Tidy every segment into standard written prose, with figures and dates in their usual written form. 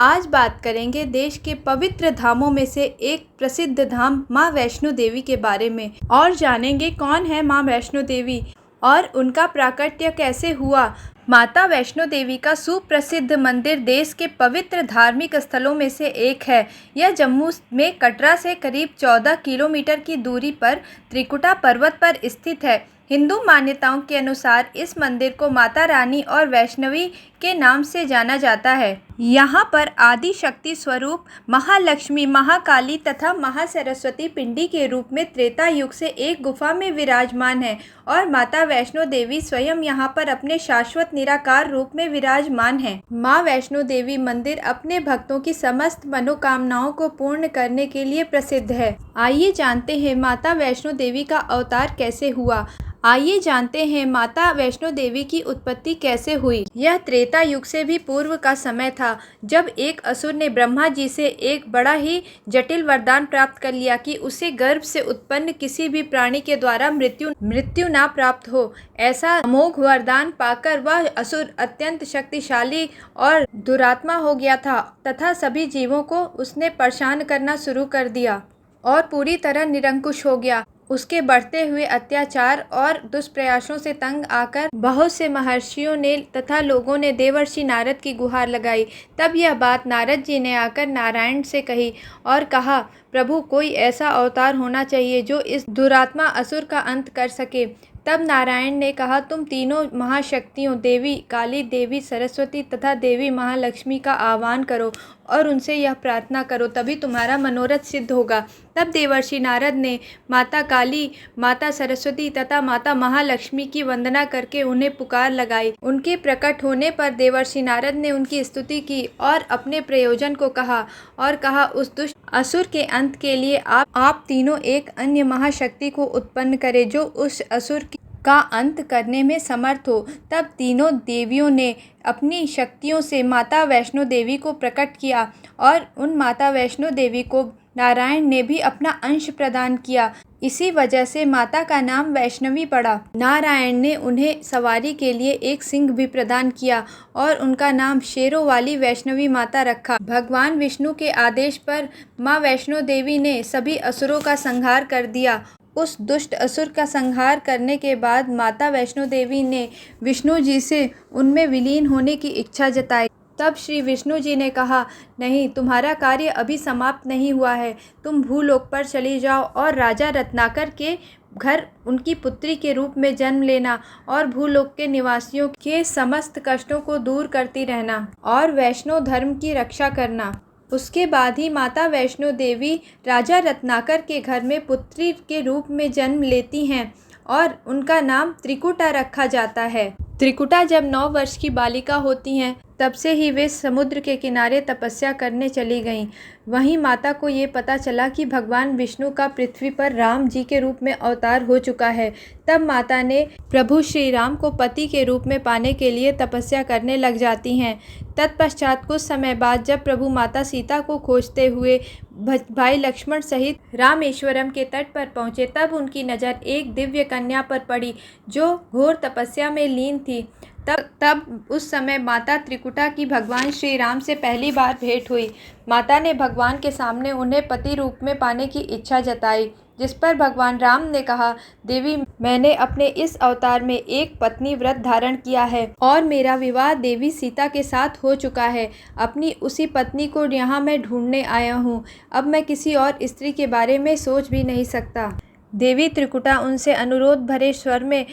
आज बात करेंगे देश के पवित्र धामों में से एक प्रसिद्ध धाम माँ वैष्णो देवी के बारे में और जानेंगे कौन है माँ वैष्णो देवी और उनका प्राकट्य कैसे हुआ। माता वैष्णो देवी का सुप्रसिद्ध मंदिर देश के पवित्र धार्मिक स्थलों में से एक है। यह जम्मू में कटरा से करीब 14 किलोमीटर की दूरी पर त्रिकुटा पर्वत पर स्थित है। हिंदू मान्यताओं के अनुसार इस मंदिर को माता रानी और वैष्णवी के नाम से जाना जाता है। यहाँ पर आदि शक्ति स्वरूप महालक्ष्मी, महाकाली तथा महासरस्वती पिंडी के रूप में त्रेता युग से एक गुफा में विराजमान है और माता वैष्णो देवी स्वयं यहाँ पर अपने शाश्वत निराकार रूप में विराजमान है। माँ वैष्णो देवी मंदिर अपने भक्तों की समस्त मनोकामनाओं को पूर्ण करने के लिए प्रसिद्ध है। आइए जानते हैं माता वैष्णो देवी का अवतार कैसे हुआ। आइए जानते हैं माता वैष्णो देवी की उत्पत्ति कैसे हुई। यह त्रेता युग से भी पूर्व का समय था, जब एक असुर ने ब्रह्मा जी से एक बड़ा ही जटिल वरदान प्राप्त कर लिया कि उसे गर्भ से उत्पन्न किसी भी प्राणी के द्वारा मृत्यु ना प्राप्त हो। ऐसा अमोघ वरदान पाकर वह असुर अत्यंत शक्तिशाली और दुरात्मा हो गया था तथा सभी जीवों को उसने परेशान करना शुरू कर दिया और पूरी तरह निरंकुश हो गया। उसके बढ़ते हुए अत्याचार और दुष्प्रयासों से तंग आकर बहुत से महर्षियों ने तथा लोगों ने देवर्षि नारद की गुहार लगाई। तब यह बात नारद जी ने आकर नारायण से कही और कहा, प्रभु कोई ऐसा अवतार होना चाहिए जो इस दुरात्मा असुर का अंत कर सके। तब नारायण ने कहा, तुम तीनों महाशक्तियों देवी काली, देवी सरस्वती तथा देवी महालक्ष्मी का आह्वान करो और उनसे यह प्रार्थना करो, तभी तुम्हारा मनोरथ सिद्ध होगा। तब देवर्षि नारद ने माता काली, माता सरस्वती तथा माता महालक्ष्मी की वंदना करके उन्हें पुकार लगाई। उनके प्रकट होने पर देवर्षि नारद ने उनकी स्तुति की और अपने प्रयोजन को कहा और कहा, उस दुष्ट असुर के अंत के लिए आप तीनों एक अन्य महाशक्ति को उत्पन्न करें जो उस असुर का अंत करने में समर्थ हो। तब तीनों देवियों ने अपनी शक्तियों से माता वैष्णो देवी को प्रकट किया और उन माता वैष्णो देवी को नारायण ने भी अपना अंश प्रदान किया। इसी वजह से माता का नाम वैष्णवी पड़ा। नारायण ने उन्हें सवारी के लिए एक सिंह भी प्रदान किया और उनका नाम शेरों वाली वैष्णवी माता रखा। भगवान विष्णु के आदेश पर माँ वैष्णो देवी ने सभी असुरों का संहार कर दिया। उस दुष्ट असुर का संहार करने के बाद माता वैष्णो देवी ने विष्णु जी से उनमें विलीन होने की इच्छा जताई। तब श्री विष्णु जी ने कहा, नहीं, तुम्हारा कार्य अभी समाप्त नहीं हुआ है। तुम भूलोक पर चली जाओ और राजा रत्नाकर के घर उनकी पुत्री के रूप में जन्म लेना और भूलोक के निवासियों के समस्त कष्टों को दूर करती रहना और वैष्णव धर्म की रक्षा करना। उसके बाद ही माता वैष्णो देवी राजा रत्नाकर के घर में पुत्री के रूप में जन्म लेती हैं और उनका नाम त्रिकुटा रखा जाता है। त्रिकुटा जब 9 वर्ष की बालिका होती हैं तब से ही वे समुद्र के किनारे तपस्या करने चली गईं। वहीं माता को ये पता चला कि भगवान विष्णु का पृथ्वी पर राम जी के रूप में अवतार हो चुका है। तब माता ने प्रभु श्री राम को पति के रूप में पाने के लिए तपस्या करने लग जाती हैं। तत्पश्चात कुछ समय बाद जब प्रभु माता सीता को खोजते हुए भाई लक्ष्मण सहित रामेश्वरम के तट पर पहुँचे, तब उनकी नज़र एक दिव्य कन्या पर पड़ी जो घोर तपस्या में लीन थी। तब उस समय माता त्रिकुटा की भगवान श्री राम से पहली बार भेंट हुई। माता ने भगवान के सामने उन्हें पति रूप में पाने की इच्छा जताई, जिस पर भगवान राम ने कहा, देवी, मैंने अपने इस अवतार में एक पत्नी व्रत धारण किया है और मेरा विवाह देवी सीता के साथ हो चुका है। अपनी उसी पत्नी को यहाँ मैं ढूंढने आया हूँ। अब मैं किसी और स्त्री के बारे में सोच भी नहीं सकता। देवी त्रिकुटा उनसे अनुरोध भरे स्वर में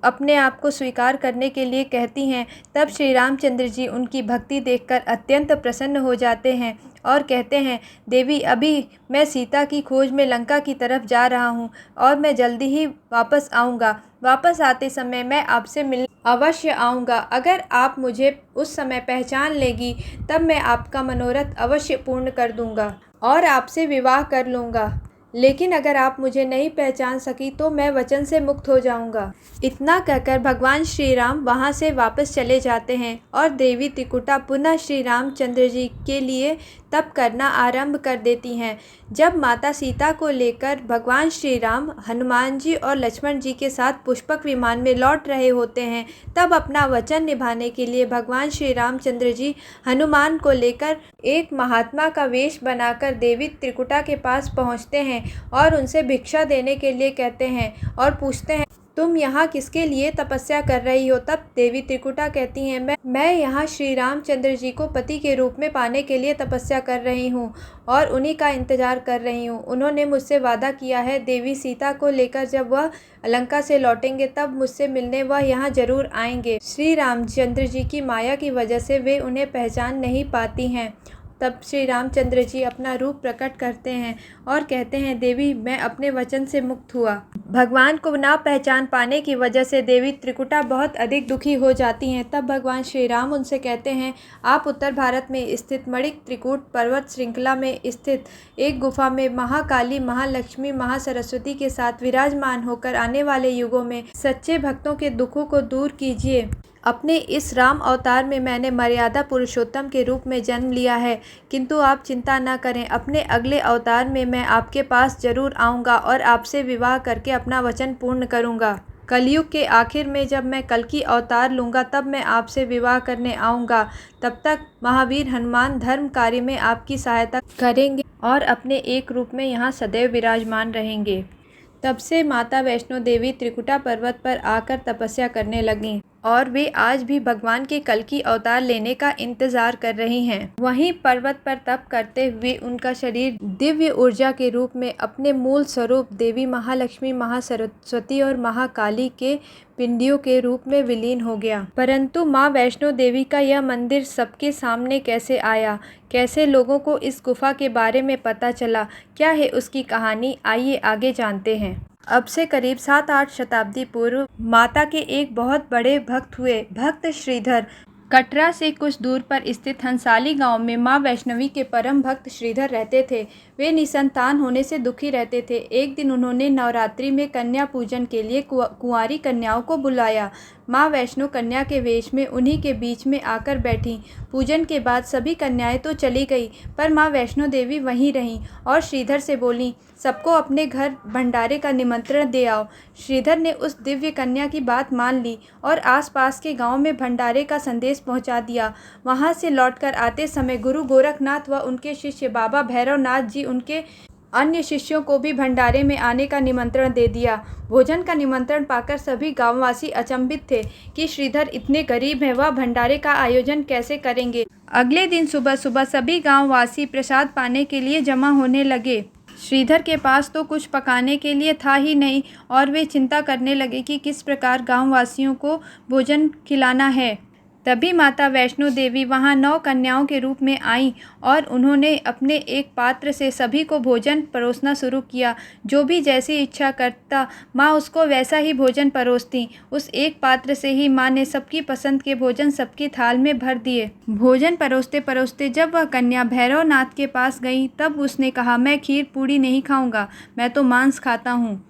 अपने आप को स्वीकार करने के लिए कहती हैं। तब श्री रामचंद्र जी उनकी भक्ति देखकर अत्यंत प्रसन्न हो जाते हैं और कहते हैं, देवी, अभी मैं सीता की खोज में लंका की तरफ जा रहा हूँ और मैं जल्दी ही वापस आऊँगा। वापस आते समय मैं आपसे मिलने अवश्य आऊँगा। अगर आप मुझे उस समय पहचान लेगी तब मैं आपका मनोरथ अवश्य पूर्ण कर दूँगा और आपसे विवाह कर लूँगा। लेकिन अगर आप मुझे नहीं पहचान सकी तो मैं वचन से मुक्त हो जाऊंगा। इतना कहकर भगवान श्री राम वहाँ से वापस चले जाते हैं और देवी त्रिकुटा पुनः श्री रामचंद्र जी के लिए तप करना आरंभ कर देती हैं। जब माता सीता को लेकर भगवान श्री राम हनुमान जी और लक्ष्मण जी के साथ पुष्पक विमान में लौट रहे होते हैं, तब अपना वचन निभाने के लिए भगवान श्री रामचंद्र जी हनुमान को लेकर एक महात्मा का वेश बनाकर देवी त्रिकुटा के पास पहुंचते हैं और उनसे भिक्षा देने के लिए कहते हैं और पूछते हैं, तुम यहाँ किसके लिए तपस्या कर रही हो? तब देवी त्रिकुटा कहती हैं, मैं यहाँ श्री रामचंद्र जी को पति के रूप में पाने के लिए तपस्या कर रही हूँ और उन्हीं का इंतजार कर रही हूँ। उन्होंने मुझसे वादा किया है, देवी सीता को लेकर जब वह लंका से लौटेंगे तब मुझसे मिलने वह यहाँ जरूर आएंगे। श्री रामचंद्र जी की माया की वजह से वे उन्हें पहचान नहीं पाती हैं। तब श्री रामचंद्र जी अपना रूप प्रकट करते हैं और कहते हैं, देवी मैं अपने वचन से मुक्त हुआ। भगवान को ना पहचान पाने की वजह से देवी त्रिकुटा बहुत अधिक दुखी हो जाती हैं। तब भगवान श्री राम उनसे कहते हैं, आप उत्तर भारत में स्थित मणिक त्रिकूट पर्वत श्रृंखला में स्थित एक गुफा में महाकाली, महालक्ष्मी, महासरस्वती के साथ विराजमान होकर आने वाले युगों में सच्चे भक्तों के दुखों को दूर कीजिए। अपने इस राम अवतार में मैंने मर्यादा पुरुषोत्तम के रूप में जन्म लिया है, किंतु आप चिंता न करें, अपने अगले अवतार में मैं आपके पास जरूर आऊँगा और आपसे विवाह करके अपना वचन पूर्ण करूँगा। कलयुग के आखिर में जब मैं कल्कि अवतार लूँगा तब मैं आपसे विवाह करने आऊँगा। तब तक महावीर हनुमान धर्म कार्य में आपकी सहायता करेंगे और अपने एक रूप में यहाँ सदैव विराजमान रहेंगे। तब से माता वैष्णो देवी त्रिकुटा पर्वत पर आकर तपस्या करने लगीं और वे आज भी भगवान के कल्कि अवतार लेने का इंतजार कर रही हैं। वहीं पर्वत पर तप करते हुए उनका शरीर दिव्य ऊर्जा के रूप में अपने मूल स्वरूप देवी महालक्ष्मी, महासरस्वती और महाकाली के पिंडियों के रूप में विलीन हो गया। परंतु माँ वैष्णो देवी का यह मंदिर सबके सामने कैसे आया, कैसे लोगों को इस गुफा के बारे में पता चला, क्या है उसकी कहानी, आइए आगे जानते हैं। अब से करीब 7-8 शताब्दी पूर्व माता के एक बहुत बड़े भक्त हुए। भक्त श्रीधर कटरा से कुछ दूर पर स्थित हंसाली गांव में मां वैष्णवी के परम भक्त श्रीधर रहते थे। वे निसंतान होने से दुखी रहते थे। एक दिन उन्होंने नवरात्रि में कन्या पूजन के लिए कुंवारी कन्याओं को बुलाया। मां वैष्णो कन्या के वेश में उन्हीं के बीच में आकर बैठी। पूजन के बाद सभी कन्याएं तो चली गई, पर मां वैष्णो देवी वहीं रहीं और श्रीधर से बोली, सबको अपने घर भंडारे का निमंत्रण दे आओ। श्रीधर ने उस दिव्य कन्या की बात मान ली और आसपास के गांव में भंडारे का संदेश पहुंचा दिया। वहां से लौटकर आते समय गुरु गोरखनाथ व उनके शिष्य बाबा भैरवनाथ जी उनके अन्य शिष्यों को भी भंडारे में आने का निमंत्रण दे दिया। भोजन का निमंत्रण पाकर सभी गांववासी अचंभित थे कि श्रीधर इतने गरीब हैं, वह भंडारे का आयोजन कैसे करेंगे। अगले दिन सुबह सुबह सभी गांववासी प्रसाद पाने के लिए जमा होने लगे। श्रीधर के पास तो कुछ पकाने के लिए था ही नहीं और वे चिंता करने लगे कि किस प्रकार गांववासियों को भोजन खिलाना है। तभी माता वैष्णो देवी वहां 9 कन्याओं के रूप में आईं और उन्होंने अपने एक पात्र से सभी को भोजन परोसना शुरू किया। जो भी जैसी इच्छा करता माँ उसको वैसा ही भोजन परोसती। उस एक पात्र से ही माँ ने सबकी पसंद के भोजन सबकी थाल में भर दिए। भोजन परोसते परोसते जब वह कन्या भैरवनाथ के पास गई तब उसने कहा, मैं खीर पूड़ी नहीं खाऊंगा, मैं तो मांस खाता हूँ।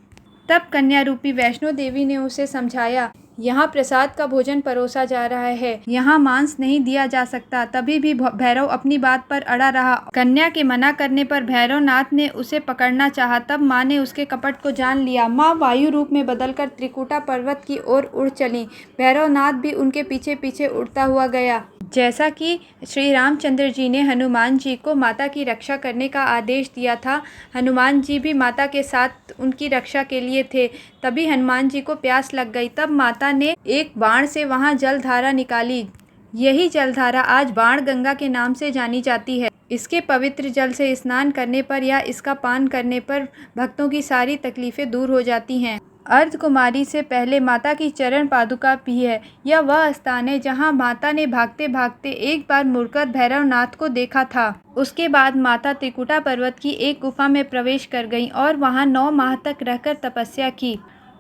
तब कन्या रूपी वैष्णो देवी ने उसे समझाया, यहाँ प्रसाद का भोजन परोसा जा रहा है, यहाँ मांस नहीं दिया जा सकता। तभी भी भैरव अपनी बात पर अड़ा रहा। कन्या के मना करने पर भैरवनाथ ने उसे पकड़ना चाहा। तब माँ ने उसके कपट को जान लिया। माँ वायु रूप में बदलकर त्रिकुटा पर्वत की ओर उड़ चली। भैरवनाथ भी उनके पीछे पीछे उड़ता हुआ गया। जैसा कि श्री रामचंद्र जी ने हनुमान जी को माता की रक्षा करने का आदेश दिया था, हनुमान जी भी माता के साथ उनकी रक्षा के लिए थे। तभी हनुमान जी को प्यास लग गई। तब माता ने एक बाण से वहां जलधारा निकाली। यही जलधारा आज बाण गंगा के नाम से जानी जाती है। इसके पवित्र जल से स्नान करने पर या इसका पान करने पर भक्तों की सारी तकलीफें दूर हो जाती हैं। अर्धकुमारी से पहले माता की चरण पादुका भी है। यह वह स्थान है जहां माता ने भागते भागते एक बार मुड़कर भैरवनाथ को देखा था। उसके बाद माता त्रिकुटा पर्वत की एक गुफा में प्रवेश कर गईं और वहां 9 माह तक रहकर तपस्या की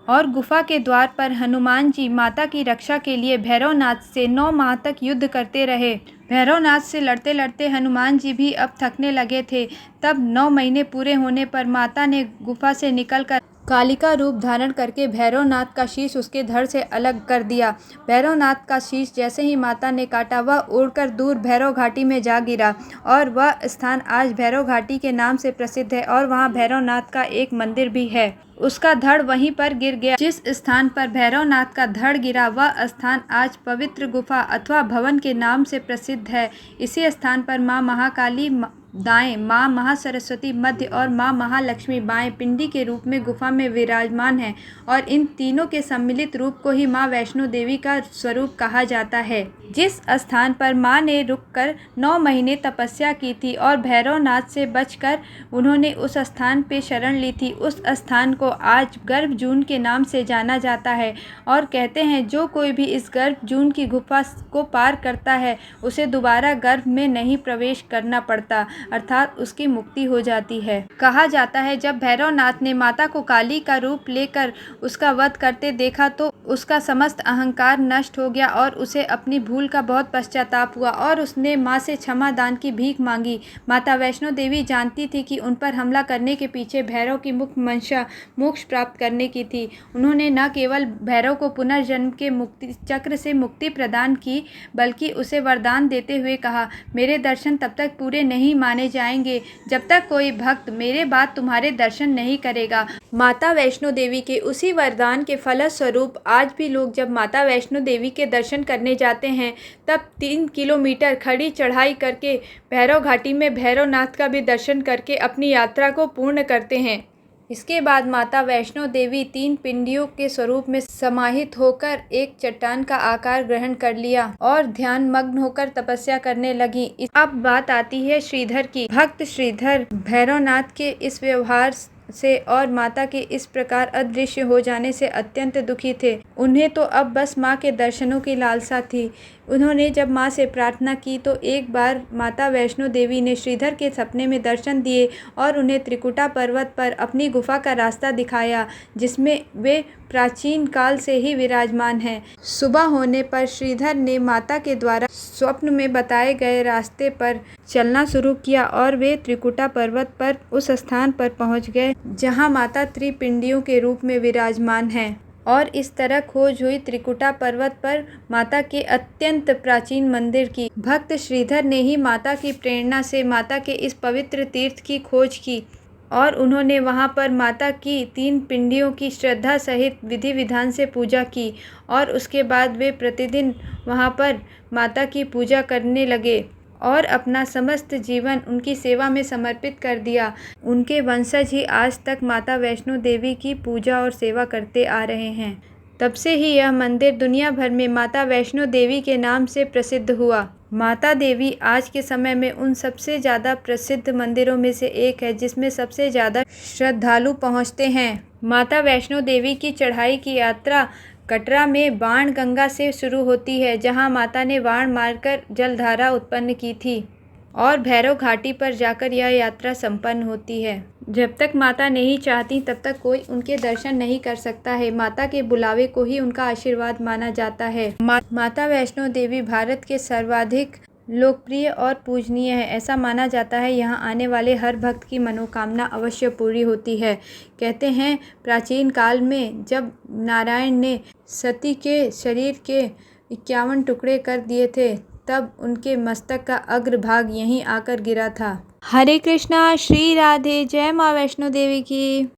और गुफा के द्वार पर हनुमान जी माता की रक्षा के लिए भैरवनाथ से 9 माह तक युद्ध करते रहे। भैरवनाथ से लड़ते लड़ते हनुमान जी भी अब थकने लगे थे। तब 9 महीने पूरे होने पर माता ने गुफा से निकलकर कालिका रूप धारण करके भैरवनाथ का शीश उसके धड़ से अलग कर दिया। भैरवनाथ का शीश जैसे ही माता ने काटा वह उड़कर दूर भैरव घाटी में जा गिरा और वह स्थान आज भैरव घाटी के नाम से प्रसिद्ध है और वहाँ भैरवनाथ का एक मंदिर भी है। उसका धड़ वहीं पर गिर गया। जिस स्थान पर भैरवनाथ का धड़ गिरा वह स्थान आज पवित्र गुफा अथवा भवन के नाम से प्रसिद्ध है। इसी स्थान पर माँ महाकाली दाएं, माँ महासरस्वती मध्य और माँ महालक्ष्मी बाएं पिंडी के रूप में गुफा में विराजमान है और इन तीनों के सम्मिलित रूप को ही माँ वैष्णो देवी का स्वरूप कहा जाता है। जिस स्थान पर माँ ने रुककर 9 महीने तपस्या की थी और भैरवनाथ से बचकर उन्होंने उस स्थान पे शरण ली थी, उस स्थान को आज गर्भजून के नाम से जाना जाता है और कहते हैं जो कोई भी इस गर्भजून की गुफा को पार करता है उसे दोबारा गर्भ में नहीं प्रवेश करना पड़ता, अर्थात उसकी मुक्ति हो जाती है। कहा जाता है जब भैरवनाथ ने माता को काली का रूप लेकर उसका वध करते देखा तो उसका समस्त अहंकार नष्ट हो गया और उसे अपनी भूल का बहुत पश्चाताप हुआ और उसने माँ से क्षमा दान की भीख मांगी। माता वैष्णो देवी जानती थी कि उन पर हमला करने के पीछे भैरव की मुख्य मंशा मोक्ष प्राप्त करने की थी। उन्होंने न केवल भैरव को पुनर्जन्म के मुक्ति चक्र से मुक्ति प्रदान की बल्कि उसे वरदान देते हुए कहा, मेरे दर्शन तब तक पूरे नहीं माने जाएंगे जब तक कोई भक्त मेरे बाद तुम्हारे दर्शन नहीं करेगा। माता वैष्णो देवी के उसी वरदान के फलस्वरूप आज भी लोग जब माता वैष्णो देवी के दर्शन करने जाते हैं तब 3 किलोमीटर खड़ी चढ़ाई करके भैरव घाटी में भैरवनाथ का भी दर्शन करके अपनी यात्रा को पूर्ण करते हैं। इसके बाद माता वैष्णो देवी 3 पिंडियों के स्वरूप में समाहित होकर एक चट्टान का आकार ग्रहण कर लिया और ध्यान मग्न होकर तपस्या करने लगी। अब बात आती है श्रीधर की। भक्त श्रीधर भैरवनाथ के इस व्यवहार से और माता के इस प्रकार अदृश्य हो जाने से अत्यंत दुखी थे। उन्हें तो अब बस माँ के दर्शनों की लालसा थी। उन्होंने जब माँ से प्रार्थना की तो एक बार माता वैष्णो देवी ने श्रीधर के सपने में दर्शन दिए और उन्हें त्रिकुटा पर्वत पर अपनी गुफा का रास्ता दिखाया जिसमें वे प्राचीन काल से ही विराजमान हैं। सुबह होने पर श्रीधर ने माता के द्वारा स्वप्न में बताए गए रास्ते पर चलना शुरू किया और वे त्रिकुटा पर्वत पर उस स्थान पर पहुंच गए जहां माता त्रिपिंडियों के रूप में विराजमान हैं और इस तरह खोज हुई त्रिकुटा पर्वत पर माता के अत्यंत प्राचीन मंदिर की। भक्त श्रीधर ने ही माता की प्रेरणा से माता के इस पवित्र तीर्थ की खोज की और उन्होंने वहां पर माता की 3 पिंडियों की श्रद्धा सहित विधि विधान से पूजा की और उसके बाद वे प्रतिदिन वहां पर माता की पूजा करने लगे और अपना समस्त जीवन उनकी सेवा में समर्पित कर दिया। उनके वंशज ही आज तक माता वैष्णो देवी की पूजा और सेवा करते आ रहे हैं। तब से ही यह मंदिर दुनिया भर में माता वैष्णो देवी के नाम से प्रसिद्ध हुआ। माता देवी आज के समय में उन सबसे ज़्यादा प्रसिद्ध मंदिरों में से एक है जिसमें सबसे ज़्यादा श्रद्धालु पहुँचते हैं। माता वैष्णो देवी की चढ़ाई की यात्रा कटरा में बाण गंगा से शुरू होती है जहां माता ने बाण मारकर जलधारा उत्पन्न की थी और भैरव घाटी पर जाकर यह यात्रा संपन्न होती है। जब तक माता नहीं चाहती तब तक कोई उनके दर्शन नहीं कर सकता है। माता के बुलावे को ही उनका आशीर्वाद माना जाता है। माता वैष्णो देवी भारत के सर्वाधिक लोकप्रिय और पूजनीय है। ऐसा माना जाता है यहाँ आने वाले हर भक्त की मनोकामना अवश्य पूरी होती है। कहते हैं प्राचीन काल में जब नारायण ने सती के शरीर के 51 टुकड़े कर दिए थे तब उनके मस्तक का अग्रभाग यहीं आकर गिरा था। हरे कृष्णा, श्री राधे, जय माँ वैष्णो देवी की।